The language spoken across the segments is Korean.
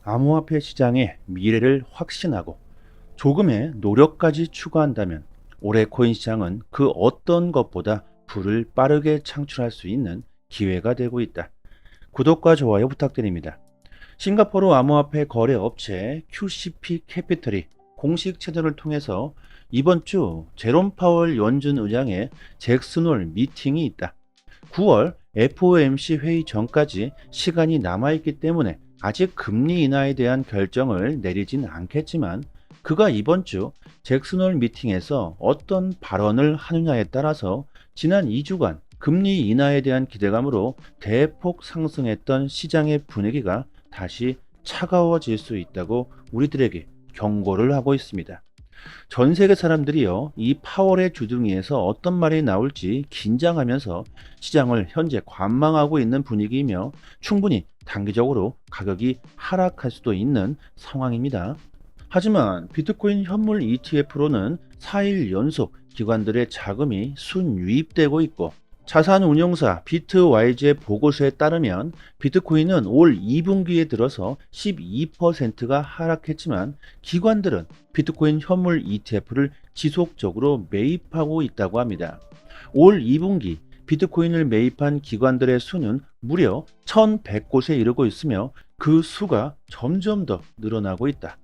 암호화폐 시장의 미래를 확신하고 조금의 노력까지 추가한다면 올해 코인 시장은 그 어떤 것보다 부를 빠르게 창출할 수 있는 기회가 되고 있다. 구독과 좋아요 부탁드립니다. 싱가포르 암호화폐 거래 업체 QCP 캐피털이 공식 채널을 통해서 이번 주 제롬 파월 연준 의장의 잭슨홀 미팅이 있다. 9월 FOMC 회의 전까지 시간이 남아있기 때문에 아직 금리 인하에 대한 결정을 내리진 않겠지만 그가 이번 주 잭슨홀 미팅에서 어떤 발언을 하느냐에 따라서 지난 2주간 금리 인하에 대한 기대감으로 대폭 상승했던 시장의 분위기가 다시 차가워질 수 있다고 우리들에게 경고를 하고 있습니다. 전 세계 사람들이요, 이 파월의 주둥이에서 어떤 말이 나올지 긴장하면서 시장을 현재 관망하고 있는 분위기이며 충분히 단기적으로 가격이 하락할 수도 있는 상황입니다. 하지만 비트코인 현물 ETF로는 4일 연속 기관들의 자금이 순유입되고 있고 자산운용사 비트와이즈의 보고서에 따르면 비트코인은 올 2분기에 들어서 12%가 하락했지만 기관들은 비트코인 현물 ETF를 지속적으로 매입하고 있다고 합니다. 올 2분기 비트코인을 매입한 기관들의 수는 무려 1100곳에 이르고 있으며 그 수가 점점 더 늘어나고 있다.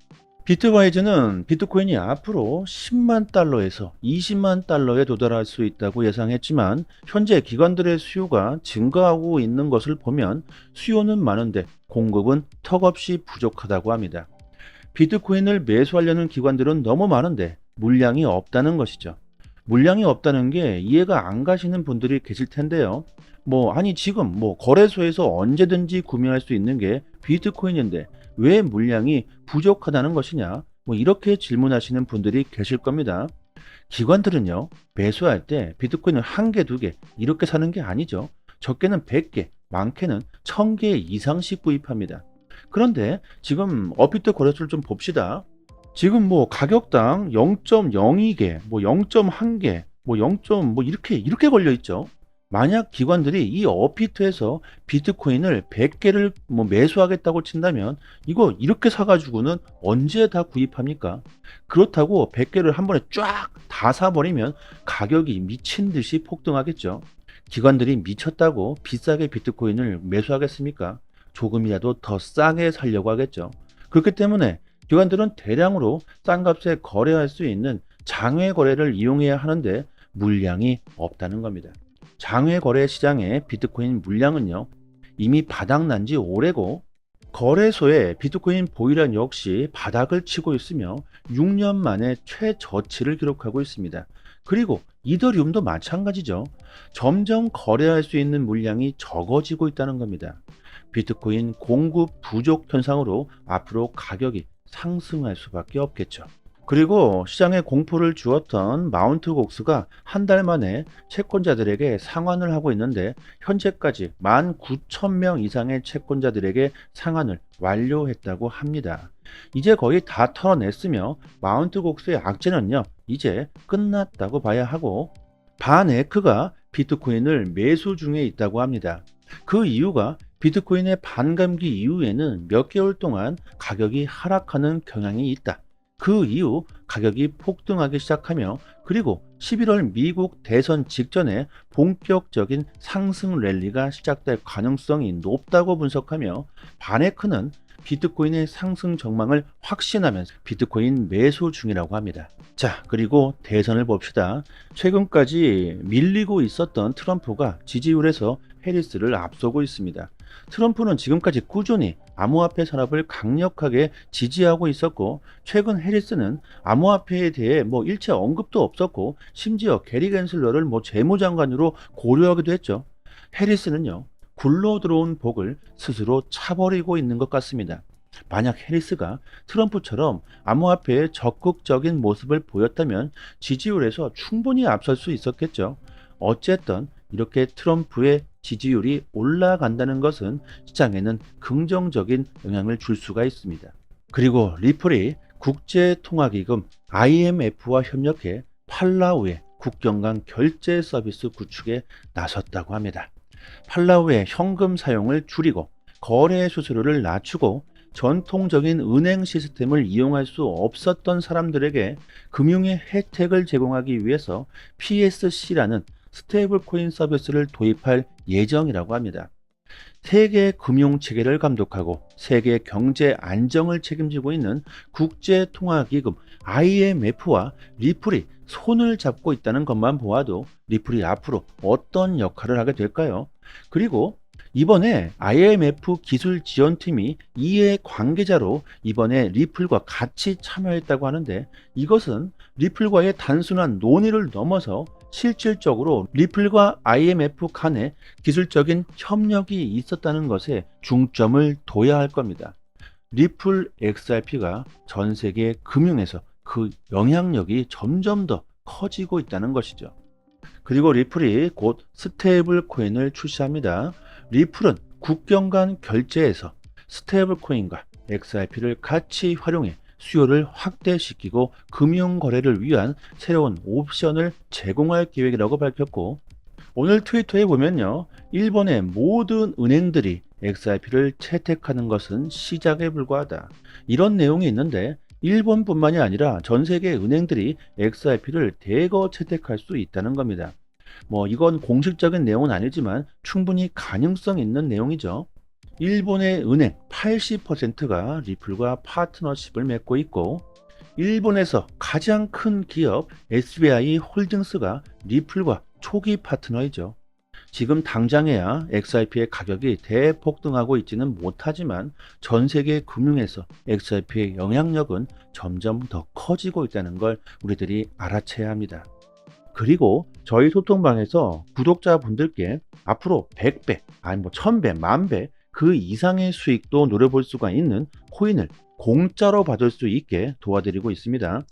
비트와이즈는 비트코인이 앞으로 10만 달러에서 20만 달러에 도달할 수 있다고 예상했지만 현재 기관들의 수요가 증가하고 있는 것을 보면 수요는 많은데 공급은 턱없이 부족하다고 합니다. 비트코인을 매수하려는 기관들은 너무 많은데 물량이 없다는 것이죠. 물량이 없다는 게 이해가 안 가시는 분들이 계실 텐데요. 아니 지금 거래소에서 언제든지 구매할 수 있는 게 비트코인인데 왜 물량이 부족하다는 것이냐? 이렇게 질문하시는 분들이 계실 겁니다. 기관들은요, 매수할 때 비트코인을 1개, 2개 이렇게 사는 게 아니죠. 적게는 100개, 많게는 1000개 이상씩 구입합니다. 그런데 지금 업비트 거래소를 좀 봅시다. 지금 가격당 0.02개, 0.1개, 0. 이렇게 걸려 있죠. 만약 기관들이 이 업비트에서 비트코인을 100개를 매수하겠다고 친다면 이거 이렇게 사가지고는 언제 다 구입합니까? 그렇다고 100개를 한 번에 쫙 다 사버리면 가격이 미친 듯이 폭등하겠죠. 기관들이 미쳤다고 비싸게 비트코인을 매수하겠습니까? 조금이라도 더 싸게 살려고 하겠죠. 그렇기 때문에 기관들은 대량으로 싼 값에 거래할 수 있는 장외 거래를 이용해야 하는데 물량이 없다는 겁니다. 장외 거래 시장의 비트코인 물량은요, 이미 바닥난 지 오래고 거래소의 비트코인 보유량 역시 바닥을 치고 있으며 6년 만에 최저치를 기록하고 있습니다. 그리고 이더리움도 마찬가지죠. 점점 거래할 수 있는 물량이 적어지고 있다는 겁니다. 비트코인 공급 부족 현상으로 앞으로 가격이 상승할 수밖에 없겠죠. 그리고 시장에 공포를 주었던 마운트 곡스가 한 달 만에 채권자들에게 상환을 하고 있는데 현재까지 19,000명 이상의 채권자들에게 상환을 완료했다고 합니다. 이제 거의 다 털어냈으며 마운트 곡스의 악재는요, 이제 끝났다고 봐야 하고 반에크가 비트코인을 매수 중에 있다고 합니다. 그 이유가 비트코인의 반감기 이후에는 몇 개월 동안 가격이 하락하는 경향이 있다. 그 이후 가격이 폭등하기 시작하며 그리고 11월 미국 대선 직전에 본격적인 상승 랠리가 시작될 가능성이 높다고 분석하며 바네크는 비트코인의 상승 전망을 확신하면서 비트코인 매수 중이라고 합니다. 자, 그리고 대선을 봅시다. 최근까지 밀리고 있었던 트럼프가 지지율에서 해리스를 앞서고 있습니다. 트럼프는 지금까지 꾸준히 암호화폐 산업을 강력하게 지지하고 있었고 최근 해리스는 암호화폐에 대해 일체 언급도 없었고 심지어 게리 겐슬러를 재무장관으로 고려하기도 했죠. 해리스는요, 굴러 들어온 복을 스스로 차버리고 있는 것 같습니다. 만약 해리스가 트럼프처럼 암호화폐에 적극적인 모습을 보였다면 지지율에서 충분히 앞설 수 있었겠죠. 어쨌든 이렇게 트럼프의 지지율이 올라간다는 것은 시장에는 긍정적인 영향을 줄 수가 있습니다. 그리고 리플이 국제통화기금 IMF와 협력해 팔라우의 국경 간 결제 서비스 구축에 나섰다고 합니다. 팔라우의 현금 사용을 줄이고 거래 수수료를 낮추고 전통적인 은행 시스템을 이용할 수 없었던 사람들에게 금융의 혜택을 제공하기 위해서 PSC라는 스테이블 코인 서비스를 도입할 예정이라고 합니다. 세계 금융 체계를 감독하고 세계 경제 안정을 책임지고 있는 국제통화기금 IMF와 리플이 손을 잡고 있다는 것만 보아도 리플이 앞으로 어떤 역할을 하게 될까요? 그리고 이번에 IMF 기술 지원팀이 이해 관계자로 이번에 리플과 같이 참여했다고 하는데, 이것은 리플과의 단순한 논의를 넘어서 실질적으로 리플과 IMF 간에 기술적인 협력이 있었다는 것에 중점을 둬야 할 겁니다. 리플 XRP가 전 세계 금융에서 그 영향력이 점점 더 커지고 있다는 것이죠. 그리고 리플이 곧 스테이블 코인을 출시합니다. 리플은 국경 간 결제에서 스테이블 코인과 XRP를 같이 활용해 수요를 확대시키고 금융 거래를 위한 새로운 옵션을 제공할 계획이라고 밝혔고, 오늘 트위터에 보면요, 일본의 모든 은행들이 XRP를 채택하는 것은 시작에 불과하다, 이런 내용이 있는데, 일본뿐만이 아니라 전 세계 은행들이 XRP를 대거 채택할 수 있다는 겁니다. 이건 공식적인 내용은 아니지만 충분히 가능성 있는 내용이죠. 일본의 은행 80%가 리플과 파트너십을 맺고 있고, 일본에서 가장 큰 기업 SBI 홀딩스가 리플과 초기 파트너이죠. 지금 당장에야 XRP의 가격이 대폭등하고 있지는 못하지만 전 세계 금융에서 XRP의 영향력은 점점 더 커지고 있다는 걸 우리들이 알아채야 합니다. 그리고 저희 소통방에서 구독자분들께 앞으로 100배, 아니 1000배, 만배 그 이상의 수익도 노려볼 수가 있는 코인을 공짜로 받을 수 있게 도와드리고 있습니다.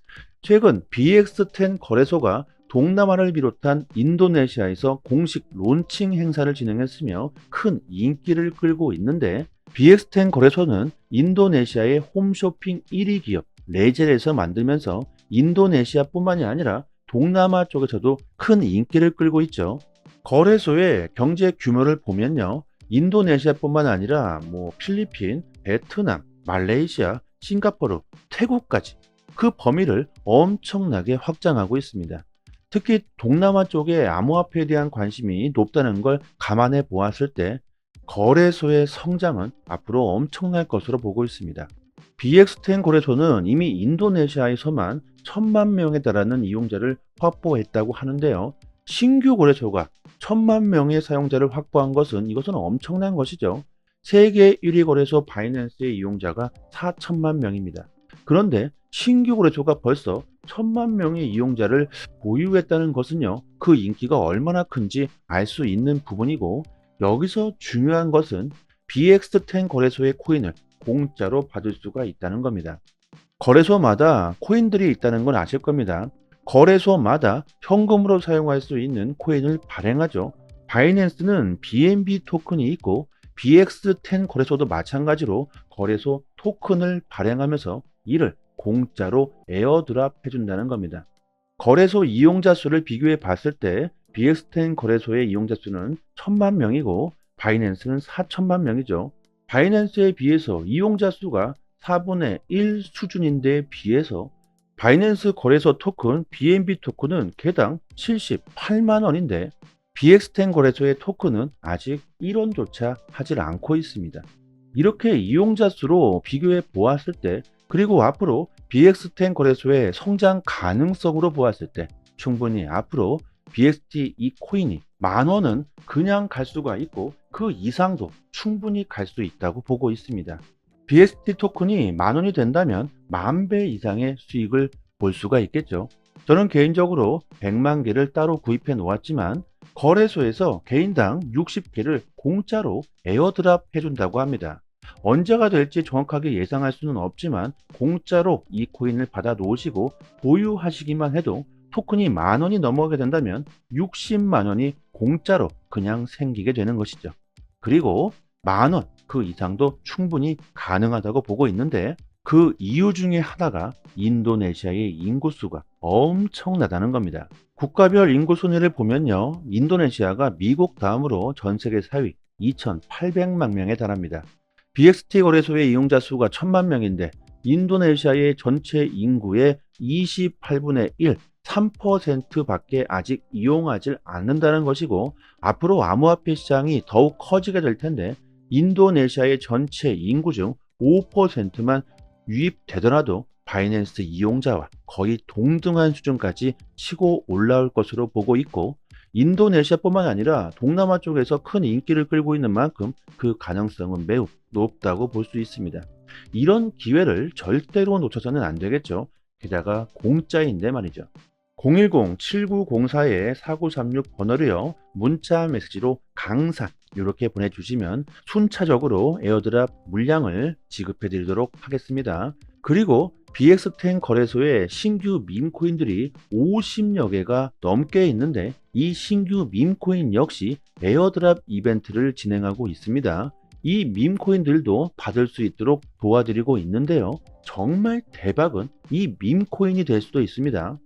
최근 BX10 거래소가 동남아를 비롯한 인도네시아에서 공식 론칭 행사를 진행했으며 큰 인기를 끌고 있는데, BX10 거래소는 인도네시아의 홈쇼핑 1위 기업 레젤에서 만들면서 인도네시아뿐만이 아니라 동남아 쪽에서도 큰 인기를 끌고 있죠. 거래소의 경제 규모를 보면요, 인도네시아뿐만 아니라 필리핀, 베트남, 말레이시아, 싱가포르, 태국까지 그 범위를 엄청나게 확장하고 있습니다. 특히 동남아 쪽에 암호화폐에 대한 관심이 높다는 걸 감안해 보았을 때 거래소의 성장은 앞으로 엄청날 것으로 보고 있습니다. BX10 거래소는 이미 인도네시아에서만 1000만 명에 달하는 이용자를 확보했다고 하는데요. 신규 거래소가 1000만 명의 사용자를 확보한 것은 이것은 엄청난 것이죠. 세계 1위 거래소 바이낸스의 이용자가 4천만 명입니다. 그런데 신규 거래소가 벌써 1000만 명의 이용자를 보유했다는 것은요, 그 인기가 얼마나 큰지 알 수 있는 부분이고, 여기서 중요한 것은 BX10 거래소의 코인을 공짜로 받을 수가 있다는 겁니다. 거래소마다 코인들이 있다는 건 아실 겁니다. 거래소마다 현금으로 사용할 수 있는 코인을 발행하죠. 바이낸스는 BNB 토큰이 있고, BX10 거래소도 마찬가지로 거래소 토큰을 발행하면서 이를 공짜로 에어드랍 해준다는 겁니다. 거래소 이용자 수를 비교해 봤을 때 BX10 거래소의 이용자 수는 1000만 명이고 바이낸스는 4천만 명이죠. 바이낸스에 비해서 이용자 수가 4분의 1 수준인데 비해서 바이낸스 거래소 토큰 BNB 토큰은 개당 78만 원인데 BX10 거래소의 토큰은 아직 1원조차 하질 않고 있습니다. 이렇게 이용자 수로 비교해 보았을 때, 그리고 앞으로 BX10 거래소의 성장 가능성으로 보았을 때 충분히 앞으로 BXT 이 코인이 10,000원은 그냥 갈 수가 있고 그 이상도 충분히 갈 수 있다고 보고 있습니다. BXT 토큰이 10,000원이 된다면 10,000배 이상의 수익을 볼 수가 있겠죠. 저는 개인적으로 100만 개를 따로 구입해 놓았지만 거래소에서 개인당 60개를 공짜로 에어드랍 해준다고 합니다. 언제가 될지 정확하게 예상할 수는 없지만 공짜로 이 코인을 받아 놓으시고 보유하시기만 해도 토큰이 10,000원이 넘어가게 된다면 60만 원이 공짜로 그냥 생기게 되는 것이죠. 그리고 10,000원 그 이상도 충분히 가능하다고 보고 있는데, 그 이유 중에 하나가 인도네시아의 인구수가 엄청나다는 겁니다. 국가별 인구 순위를 보면요, 인도네시아가 미국 다음으로 전 세계 4위 2,800만 명에 달합니다. BXT 거래소의 이용자 수가 1000만 명인데 인도네시아의 전체 인구의 28분의 1, 3%밖에 아직 이용하지 않는다는 것이고, 앞으로 암호화폐 시장이 더욱 커지게 될 텐데 인도네시아의 전체 인구 중 5%만 유입되더라도 바이낸스 이용자와 거의 동등한 수준까지 치고 올라올 것으로 보고 있고, 인도네시아뿐만 아니라 동남아 쪽에서 큰 인기를 끌고 있는 만큼 그 가능성은 매우 높다고 볼 수 있습니다. 이런 기회를 절대로 놓쳐서는 안 되겠죠. 게다가 공짜인데 말이죠. 010-7904-4936 번호로요, 문자 메시지로 강산 이렇게 보내주시면 순차적으로 에어드랍 물량을 지급해 드리도록 하겠습니다. 그리고 BX10 거래소에 신규 밈코인들이 50여 개가 넘게 있는데 이 신규 밈코인 역시 에어드랍 이벤트를 진행하고 있습니다. 이 밈코인들도 받을 수 있도록 도와드리고 있는데요. 정말 대박은 이 밈코인이 될 수도 있습니다.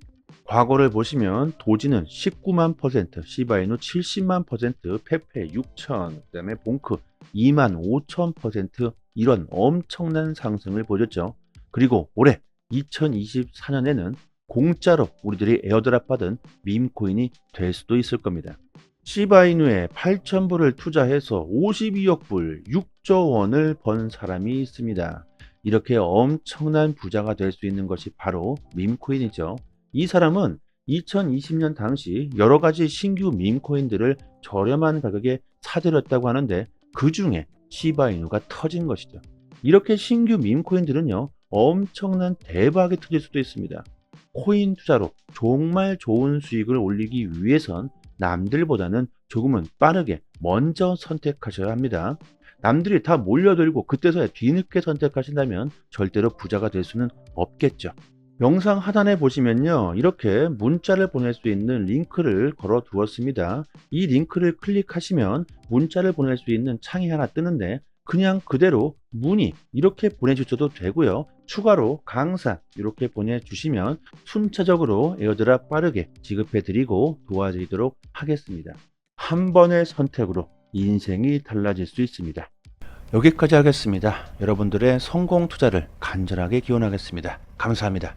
과거를 보시면 도지는 19만 %, 시바이누 70만 %, 페페 6천, 그다음에 봉크 2만 5천 %, 이런 엄청난 상승을 보였죠. 그리고 올해 2024년에는 공짜로 우리들이 에어드랍 받은 밈코인이 될 수도 있을 겁니다. 시바이누에 8,000불을 투자해서 52억 불, 6조 원을 번 사람이 있습니다. 이렇게 엄청난 부자가 될 수 있는 것이 바로 밈코인이죠. 이 사람은 2020년 당시 여러 가지 신규 밈코인들을 저렴한 가격에 사들였다고 하는데 그 중에 시바이누가 터진 것이죠. 이렇게 신규 밈코인들은요, 엄청난 대박이 터질 수도 있습니다. 코인 투자로 정말 좋은 수익을 올리기 위해선 남들보다는 조금은 빠르게 먼저 선택하셔야 합니다. 남들이 다 몰려들고 그때서야 뒤늦게 선택하신다면 절대로 부자가 될 수는 없겠죠. 영상 하단에 보시면요, 이렇게 문자를 보낼 수 있는 링크를 걸어 두었습니다. 이 링크를 클릭하시면 문자를 보낼 수 있는 창이 하나 뜨는데 그냥 그대로 문의 이렇게 보내주셔도 되고요. 추가로 강사 이렇게 보내주시면 순차적으로 에어드랍 빠르게 지급해 드리고 도와드리도록 하겠습니다. 한 번의 선택으로 인생이 달라질 수 있습니다. 여기까지 하겠습니다. 여러분들의 성공 투자를 간절하게 기원하겠습니다. 감사합니다.